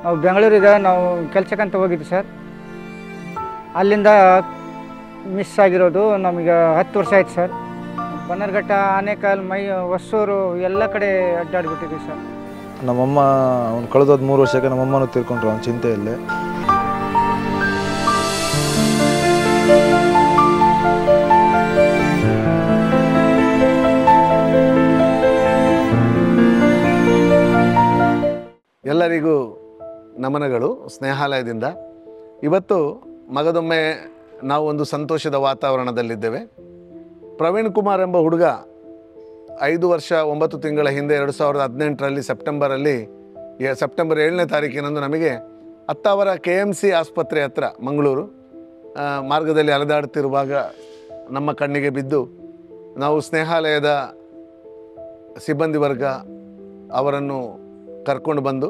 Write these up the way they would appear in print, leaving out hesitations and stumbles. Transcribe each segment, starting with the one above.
ನಾವು ಬೆಂಗಳೂರಿಗೆ ನಾವು ಕೆಲಸಕ್ಕಂತ ಹೋಗಿದ್ವಿ ಸರ್. ಅಲ್ಲಿಂದ ಮಿಸ್ ಆಗಿರೋದು ನಮಗೆ 10 ವರ್ಷ ಆಯ್ತು ಸರ್. ಬನ್ನರ್ಘಟ್ಟ, ಆನೇಕಲ್, ಹೊಸೂರು ಎಲ್ಲ ಕಡೆ ಅಡ್ಡಾಡ್ಬಿಟ್ಟಿದ್ವಿ ಸರ್. ನಮ್ಮಮ್ಮ ಅವ್ನು ಕಳೆದೋದು 3 ವರ್ಷಕ್ಕೆ ನಮ್ಮಮ್ಮನೂ ತೀರ್ಕೊಂಡ್ರು ಅವ್ನ ಚಿಂತೆಯಲ್ಲೇ. ಎಲ್ಲರಿಗೂ ನಮನಗಳು ಸ್ನೇಹಾಲಯದಿಂದ. ಇವತ್ತು ಮಗದೊಮ್ಮೆ ನಾವು ಒಂದು ಸಂತೋಷದ ವಾತಾವರಣದಲ್ಲಿದ್ದೇವೆ. ಪ್ರವೀಣ್ ಕುಮಾರ್ ಎಂಬ ಹುಡುಗ 5 ವರ್ಷ 9 ತಿಂಗಳ ಹಿಂದೆ 2018ರಲ್ಲಿ ಸೆಪ್ಟೆಂಬರ್ 7ನೇ ತಾರೀಕಿನಂದು ನಮಗೆ ಅತ್ತಾವರ KMC ಆಸ್ಪತ್ರೆ ಹತ್ರ ಮಂಗಳೂರು ಮಾರ್ಗದಲ್ಲಿ ಅಲೆದಾಡುತ್ತಿರುವಾಗ ನಮ್ಮ ಕಣ್ಣಿಗೆ ಬಿದ್ದು ನಾವು ಸ್ನೇಹಾಲಯದ ಸಿಬ್ಬಂದಿ ವರ್ಗ ಅವರನ್ನು ಕರ್ಕೊಂಡು ಬಂದು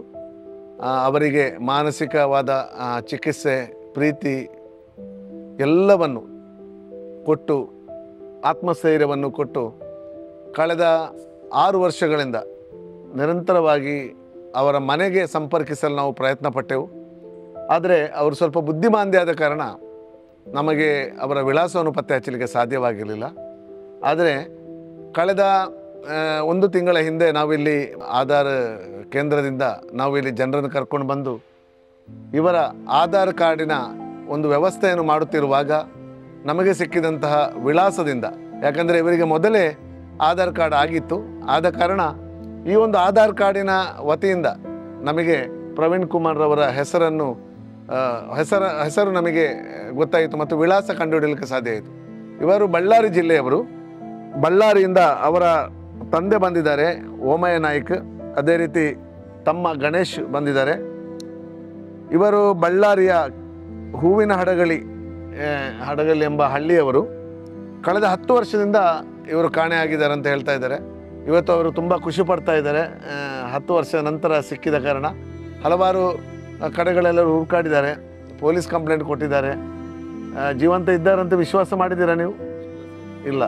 ಅವರಿಗೆ ಮಾನಸಿಕವಾದ ಚಿಕಿತ್ಸೆ, ಪ್ರೀತಿ ಎಲ್ಲವನ್ನು ಕೊಟ್ಟು ಆತ್ಮಸ್ಥೈರ್ಯವನ್ನು ಕೊಟ್ಟು ಕಳೆದ 6 ವರ್ಷಗಳಿಂದ ನಿರಂತರವಾಗಿ ಅವರ ಮನೆಗೆ ಸಂಪರ್ಕಿಸಲು ನಾವು ಪ್ರಯತ್ನ ಪಟ್ಟೆವು. ಆದರೆ ಅವರು ಸ್ವಲ್ಪ ಬುದ್ಧಿಮಾಂದ್ಯ ಆದ ಕಾರಣ ನಮಗೆ ಅವರ ವಿಳಾಸವನ್ನು ಪತ್ತೆ ಹಚ್ಚಲಿಕ್ಕೆ ಸಾಧ್ಯವಾಗಿರಲಿಲ್ಲ. ಆದರೆ ಕಳೆದ 1 ತಿಂಗಳ ಹಿಂದೆ ನಾವಿಲ್ಲಿ ಆಧಾರ್ ಕೇಂದ್ರದಿಂದ ನಾವಿಲ್ಲಿ ಜನರನ್ನು ಕರ್ಕೊಂಡು ಬಂದು ಇವರ ಆಧಾರ್ ಕಾರ್ಡಿನ ಒಂದು ವ್ಯವಸ್ಥೆಯನ್ನು ಮಾಡುತ್ತಿರುವಾಗ ನಮಗೆ ಸಿಕ್ಕಿದಂತಹ ವಿಳಾಸದಿಂದ, ಯಾಕಂದರೆ ಇವರಿಗೆ ಮೊದಲೇ ಆಧಾರ್ ಕಾರ್ಡ್ ಆಗಿತ್ತು, ಆದ ಕಾರಣ ಈ ಒಂದು ಆಧಾರ್ ಕಾರ್ಡಿನ ವತಿಯಿಂದ ನಮಗೆ ಪ್ರವೀಣ್ ಕುಮಾರ್ ಅವರ ಹೆಸರು ನಮಗೆ ಗೊತ್ತಾಯಿತು ಮತ್ತು ವಿಳಾಸ ಕಂಡುಹಿಡಿಯಲಿಕ್ಕೆ ಸಾಧ್ಯ ಆಯಿತು. ಇವರು ಬಳ್ಳಾರಿ ಜಿಲ್ಲೆಯವರು. ಬಳ್ಳಾರಿಯಿಂದ ಅವರ ತಂದೆ ಬಂದಿದ್ದಾರೆ, ಓಮಯ್ಯ ನಾಯ್ಕ್. ಅದೇ ರೀತಿ ತಮ್ಮ ಗಣೇಶ್ ಬಂದಿದ್ದಾರೆ. ಇವರು ಬಳ್ಳಾರಿಯ ಹೂವಿನ ಹಡಗಲಿ ಎಂಬ ಹಳ್ಳಿಯವರು. ಕಳೆದ 10 ವರ್ಷದಿಂದ ಇವರು ಕಾಣೆಯಾಗಿದ್ದಾರೆ ಅಂತ ಹೇಳ್ತಾ ಇದ್ದಾರೆ. ಇವತ್ತು ಅವರು ತುಂಬ ಖುಷಿ ಪಡ್ತಾ ಇದ್ದಾರೆ. 10 ವರ್ಷ ನಂತರ ಸಿಕ್ಕಿದ ಕಾರಣ ಹಲವಾರು ಕಡೆಗಳೆಲ್ಲರೂ ಹುಡುಕಾಡಿದ್ದಾರೆ, ಪೊಲೀಸ್ ಕಂಪ್ಲೇಂಟ್ ಕೊಟ್ಟಿದ್ದಾರೆ. ಜೀವಂತ ಇದ್ದಾರಂತ ವಿಶ್ವಾಸ ಮಾಡಿದ್ದೀರಾ ನೀವು? ಇಲ್ಲ.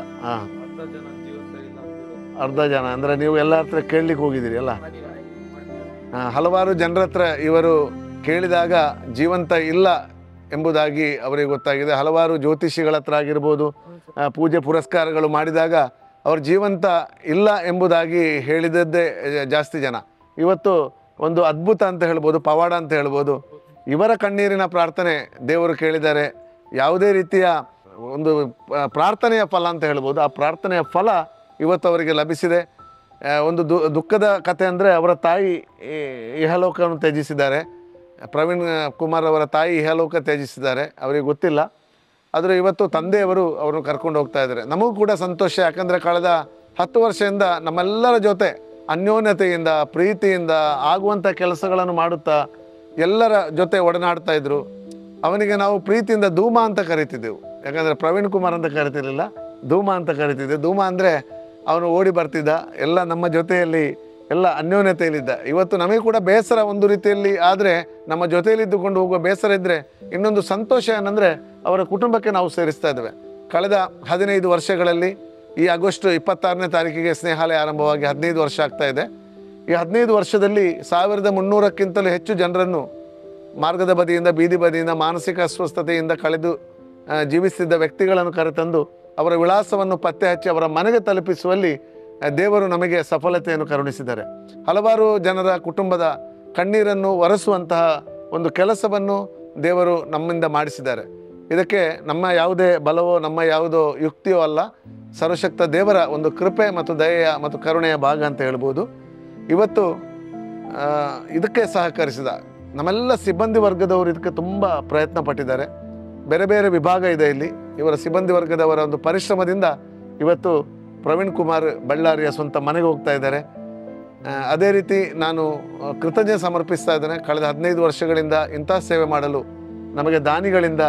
ಅರ್ಧ ಜನ ಅಂದರೆ ನೀವು ಎಲ್ಲ ಹತ್ರ ಕೇಳಲಿಕ್ಕೆ ಹೋಗಿದ್ದೀರಿ ಅಲ್ಲ? ಹಲವಾರು ಜನರ ಹತ್ರ ಇವರು ಕೇಳಿದಾಗ ಜೀವಂತ ಇಲ್ಲ ಎಂಬುದಾಗಿ ಅವರಿಗೆ ಗೊತ್ತಾಗಿದೆ. ಹಲವಾರು ಜ್ಯೋತಿಷಿಗಳ ಹತ್ರ ಆಗಿರ್ಬೋದು, ಪೂಜೆ ಪುರಸ್ಕಾರಗಳು ಮಾಡಿದಾಗ ಅವರು ಜೀವಂತ ಇಲ್ಲ ಎಂಬುದಾಗಿ ಹೇಳಿದದ್ದೇ ಜಾಸ್ತಿ ಜನ. ಇವತ್ತು ಒಂದು ಅದ್ಭುತ ಅಂತ ಹೇಳ್ಬೋದು, ಪವಾಡ ಅಂತ ಹೇಳ್ಬೋದು. ಇವರ ಕಣ್ಣೀರಿನ ಪ್ರಾರ್ಥನೆ ದೇವರು ಕೇಳಿದ್ದಾರೆ. ಯಾವುದೇ ರೀತಿಯ ಒಂದು ಪ್ರಾರ್ಥನೆಯ ಫಲ ಅಂತ ಹೇಳ್ಬೋದು, ಆ ಪ್ರಾರ್ಥನೆಯ ಫಲ ಇವತ್ತು ಅವರಿಗೆ ಲಭಿಸಿದೆ. ಒಂದು ದುಃಖದ ಕಥೆ ಅಂದರೆ ಅವರ ತಾಯಿ ಇಹಲೋಕವನ್ನು ತ್ಯಜಿಸಿದ್ದಾರೆ. ಪ್ರವೀಣ್ ಕುಮಾರ್ ಅವರ ತಾಯಿ ಇಹಲೋಕ ತ್ಯಜಿಸಿದ್ದಾರೆ, ಅವರಿಗೆ ಗೊತ್ತಿಲ್ಲ. ಆದರೆ ಇವತ್ತು ತಂದೆಯವರು ಅವರನ್ನು ಕರ್ಕೊಂಡು ಹೋಗ್ತಾ ಇದ್ದಾರೆ. ನಮಗೂ ಕೂಡ ಸಂತೋಷ, ಯಾಕಂದರೆ ಕಳೆದ 10 ವರ್ಷದಿಂದ ನಮ್ಮೆಲ್ಲರ ಜೊತೆ ಅನ್ಯೋನ್ಯತೆಯಿಂದ, ಪ್ರೀತಿಯಿಂದ ಆಗುವಂಥ ಕೆಲಸಗಳನ್ನು ಮಾಡುತ್ತಾ ಎಲ್ಲರ ಜೊತೆ ಒಡನಾಡ್ತಾ ಇದ್ದರು. ಅವನಿಗೆ ನಾವು ಪ್ರೀತಿಯಿಂದ ಧೂಮ ಅಂತ ಕರಿತಿದ್ದೆವು, ಯಾಕಂದರೆ ಪ್ರವೀಣ್ ಕುಮಾರ್ ಅಂತ ಕರಿತಿರಲಿಲ್ಲ, ಧೂಮ ಅಂತ ಕರಿತಿದ್ದೆ. ಧೂಮ ಅಂದರೆ ಅವನು ಓಡಿ ಬರ್ತಿದ್ದ, ಎಲ್ಲ ನಮ್ಮ ಜೊತೆಯಲ್ಲಿ ಎಲ್ಲ ಅನ್ಯೋನ್ಯತೆಯಲ್ಲಿದ್ದ. ಇವತ್ತು ನಮಗೆ ಕೂಡ ಬೇಸರ ಒಂದು ರೀತಿಯಲ್ಲಿ, ಆದರೆ ನಮ್ಮ ಜೊತೆಯಲ್ಲಿದ್ದುಕೊಂಡು ಹೋಗುವ ಬೇಸರ ಇದ್ದರೆ ಇನ್ನೊಂದು ಸಂತೋಷ ಏನಂದರೆ ಅವರ ಕುಟುಂಬಕ್ಕೆ ನಾವು ಸೇರಿಸ್ತಾ ಇದ್ದೇವೆ. ಕಳೆದ 15 ವರ್ಷಗಳಲ್ಲಿ ಈ ಆಗಸ್ಟ್ 26ನೇ ತಾರೀಕಿಗೆ ಸ್ನೇಹಾಲಯ ಆರಂಭವಾಗಿ 15 ವರ್ಷ ಆಗ್ತಾ ಇದೆ. ಈ 15 ವರ್ಷದಲ್ಲಿ 1300ಕ್ಕಿಂತಲೂ ಹೆಚ್ಚು ಜನರನ್ನು ಮಾರ್ಗದ ಬದಿಯಿಂದ, ಬೀದಿ ಬದಿಯಿಂದ, ಮಾನಸಿಕ ಅಸ್ವಸ್ಥತೆಯಿಂದ ಕಳೆದು ಜೀವಿಸುತ್ತಿದ್ದ ವ್ಯಕ್ತಿಗಳನ್ನು ಕರೆತಂದು ಅವರ ವಿಳಾಸವನ್ನು ಪತ್ತೆ ಹಚ್ಚಿ ಅವರ ಮನೆಗೆ ತಲುಪಿಸುವಲ್ಲಿ ದೇವರು ನಮಗೆ ಸಫಲತೆಯನ್ನು ಕರುಣಿಸಿದ್ದಾರೆ. ಹಲವಾರು ಜನರ ಕುಟುಂಬದ ಕಣ್ಣೀರನ್ನು ಒರೆಸುವಂತಹ ಒಂದು ಕೆಲಸವನ್ನು ದೇವರು ನಮ್ಮಿಂದ ಮಾಡಿಸಿದ್ದಾರೆ. ಇದಕ್ಕೆ ನಮ್ಮ ಯಾವುದೇ ಬಲವೋ ನಮ್ಮ ಯಾವುದೋ ಯುಕ್ತಿಯೋ ಅಲ್ಲ, ಸರ್ವಶಕ್ತ ದೇವರ ಒಂದು ಕೃಪೆ ಮತ್ತು ದಯೆಯ ಮತ್ತು ಕರುಣೆಯ ಭಾಗ ಅಂತ ಹೇಳ್ಬೋದು. ಇವತ್ತು ಇದಕ್ಕೆ ಸಹಕರಿಸಿದ ನಮ್ಮೆಲ್ಲ ಸಿಬ್ಬಂದಿ ವರ್ಗದವರು ಇದಕ್ಕೆ ತುಂಬ ಪ್ರಯತ್ನ ಪಟ್ಟಿದ್ದಾರೆ. ಬೇರೆ ಬೇರೆ ವಿಭಾಗ ಇದೆ ಇಲ್ಲಿ. ಇವರ ಸಿಬ್ಬಂದಿ ವರ್ಗದವರ ಒಂದು ಪರಿಶ್ರಮದಿಂದ ಇವತ್ತು ಪ್ರವೀಣ್ ಕುಮಾರ್ ಬಳ್ಳಾರಿಯ ಸ್ವಂತ ಮನೆಗೆ ಹೋಗ್ತಾ ಇದ್ದಾರೆ. ಅದೇ ರೀತಿ ನಾನು ಕೃತಜ್ಞತೆ ಸಮರ್ಪಿಸ್ತಾ ಇದ್ದೇನೆ. ಕಳೆದ 15 ವರ್ಷಗಳಿಂದ ಇಂಥ ಸೇವೆ ಮಾಡಲು ನಮಗೆ ದಾನಿಗಳಿಂದ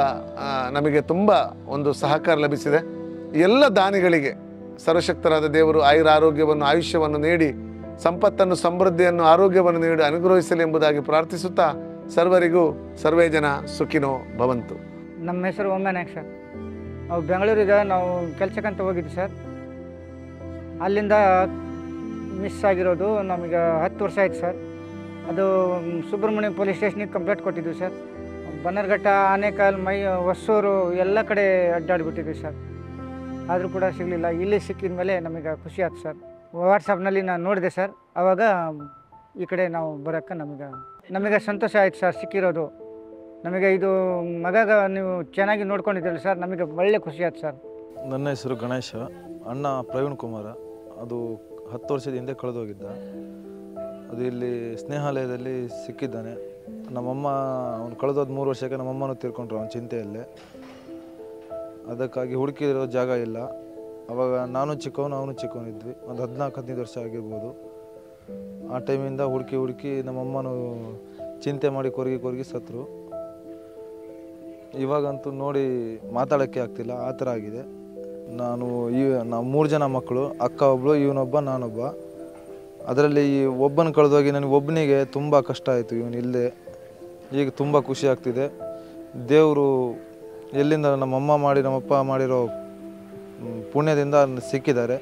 ನಮಗೆ ತುಂಬ ಒಂದು ಸಹಕಾರ ಲಭಿಸಿದೆ. ಎಲ್ಲ ದಾನಿಗಳಿಗೆ ಸರ್ವಶಕ್ತರಾದ ದೇವರು ಆಯುರಾರೋಗ್ಯವನ್ನು, ಆಯುಷ್ಯವನ್ನು ನೀಡಿ, ಸಂಪತ್ತನ್ನು, ಸಮೃದ್ಧಿಯನ್ನು, ಆರೋಗ್ಯವನ್ನು ನೀಡಿ ಅನುಗ್ರಹಿಸಲಿ ಎಂಬುದಾಗಿ ಪ್ರಾರ್ಥಿಸುತ್ತಾ ಸರ್ವರಿಗೂ ಸರ್ವೇ ಜನ ಸುಖಿನೋ ಭವಂತು. ನಮ್ಮ ಹೆಸರು ಓಮಯ್ಯ ನಾಯ್ಕ್ ಸರ್. ನಾವು ಬೆಂಗಳೂರಿಗೆ ನಾವು ಕೆಲಸಕ್ಕಂತ ಹೋಗಿದ್ವಿ ಸರ್. ಅಲ್ಲಿಂದ ಮಿಸ್ ಆಗಿರೋದು ನಮಗೆ 10 ವರ್ಷ ಆಯ್ತು ಸರ್. ಅದು ಸುಬ್ರಹ್ಮಣ್ಯ ಪೊಲೀಸ್ ಸ್ಟೇಷನಿಗೆ ಕಂಪ್ಲೇಂಟ್ ಕೊಟ್ಟಿದ್ವಿ ಸರ್. ಬನ್ನರ್ಘಟ್ಟ, ಆನೇಕಲ್, ಹೊಸೂರು ಎಲ್ಲ ಕಡೆ ಅಡ್ಡಾಡಿಬಿಟ್ಟಿದ್ವಿ ಸರ್. ಆದರೂ ಕೂಡ ಸಿಗಲಿಲ್ಲ. ಇಲ್ಲಿ ಸಿಕ್ಕಿದ ಮೇಲೆ ನಮಗೆ ಖುಷಿ ಆಯ್ತು ಸರ್. ವಾಟ್ಸಪ್ನಲ್ಲಿ ನಾನು ನೋಡಿದೆ ಸರ್. ಆವಾಗ ಈ ಕಡೆ ನಾವು ಬರೋಕ್ಕೆ ನಮಗೆ ಸಂತೋಷ ಆಯ್ತು ಸರ್. ಸಿಕ್ಕಿರೋದು ನಮಗೆ ಇದು ಮಗಾಗ ನೀವು ಚೆನ್ನಾಗಿ ನೋಡ್ಕೊಂಡಿದ್ದೀರಲ್ಲ ಸರ್, ನಮಗೆ ಒಳ್ಳೆ ಖುಷಿ ಆಯ್ತು ಸರ್. ನನ್ನ ಹೆಸರು ಗಣೇಶ. ಅಣ್ಣ ಪ್ರವೀಣ್ ಕುಮಾರ. ಅದು 10 ವರ್ಷದ ಹಿಂದೆ ಕಳೆದೋಗಿದ್ದ. ಅದು ಇಲ್ಲಿ ಸ್ನೇಹಾಲಯದಲ್ಲಿ ಸಿಕ್ಕಿದ್ದಾನೆ. ನಮ್ಮಮ್ಮ ಅವ್ನು ಕಳೆದೋದ 3 ವರ್ಷಕ್ಕೆ ನಮ್ಮಮ್ಮನೂ ತೀರ್ಕೊಂಡ್ರು ಅವನ ಚಿಂತೆಯಲ್ಲೇ. ಅದಕ್ಕಾಗಿ ಹುಡುಕಿರೋ ಜಾಗ ಇಲ್ಲ. ಆವಾಗ ನಾನು ಚಿಕ್ಕವನು, ಅವನು ಚಿಕ್ಕವನಿದ್ವಿ. ಒಂದು 14-15 ವರ್ಷ ಆಗಿರ್ಬೋದು. ಆ ಟೈಮಿಂದ ಹುಡುಕಿ ನಮ್ಮಮ್ಮನೂ ಚಿಂತೆ ಮಾಡಿ ಕೊರಗಿ ಸತ್ತರು. ಇವಾಗಂತೂ ನೋಡಿ ಮಾತಾಡೋಕ್ಕೆ ಆಗ್ತಿಲ್ಲ, ಆ ಥರ ಆಗಿದೆ. ನಾವು 3 ಜನ ಮಕ್ಕಳು, ಅಕ್ಕ ಒಬ್ಬಳು, ಇವನೊಬ್ಬ, ನಾನೊಬ್ಬ. ಅದರಲ್ಲಿ ಈ ಒಬ್ಬನ ಕಳೆದೋಗಿ ನನಗೆ ಒಬ್ಬನಿಗೆ ತುಂಬ ಕಷ್ಟ ಆಯಿತು. ಇವನಿಲ್ಲದೆ ಈಗ ತುಂಬ ಖುಷಿ ಆಗ್ತಿದೆ. ದೇವರು ಎಲ್ಲಿಂದ ನಮ್ಮಮ್ಮ ನಮ್ಮಪ್ಪ ಮಾಡಿರೋ ಪುಣ್ಯದಿಂದ ಸಿಕ್ಕಿದ್ದಾರೆ.